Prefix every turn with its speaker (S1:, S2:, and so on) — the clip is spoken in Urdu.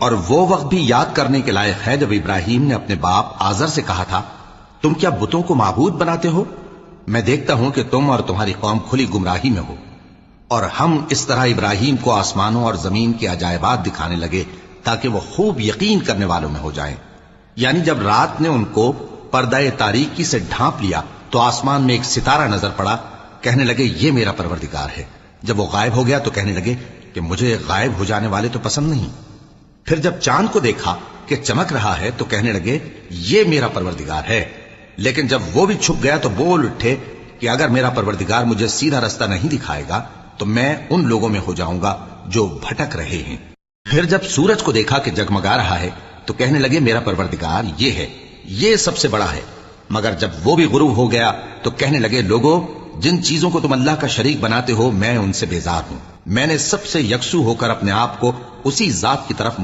S1: اور وہ وقت بھی یاد کرنے کے لائق ہے جب ابراہیم نے اپنے باپ آزر سے کہا تھا، تم کیا بتوں کو معبود بناتے ہو؟ میں دیکھتا ہوں کہ تم اور تمہاری قوم کھلی گمراہی میں ہو۔ اور ہم اس طرح ابراہیم کو آسمانوں اور زمین کے عجائبات دکھانے لگے تاکہ وہ خوب یقین کرنے والوں میں ہو جائیں۔ یعنی جب رات نے ان کو پردہ تاریکی سے ڈھانپ لیا تو آسمان میں ایک ستارہ نظر پڑا، کہنے لگے یہ میرا پروردگار ہے۔ جب وہ غائب ہو گیا تو کہنے لگے کہ مجھے غائب ہو جانے والے تو پسند نہیں۔ پھر جب چاند کو دیکھا کہ چمک رہا ہے تو کہنے لگے یہ میرا پروردگار ہے۔ لیکن جب وہ بھی چھپ گیا تو بول اٹھے کہ اگر میرا پروردگار مجھے سیدھا رستہ نہیں دکھائے گا تو میں ان لوگوں میں ہو جاؤں گا جو بھٹک رہے ہیں۔ پھر جب سورج کو دیکھا کہ جگمگا رہا ہے تو کہنے لگے میرا پروردگار یہ ہے، یہ سب سے بڑا ہے۔ مگر جب وہ بھی غروب ہو گیا تو کہنے لگے لوگوں، جن چیزوں کو تم اللہ کا شریک بناتے ہو میں ان سے بیزار ہوں۔ میں نے سب سے یکسو ہو کر اپنے آپ کو اسی ذات کی طرف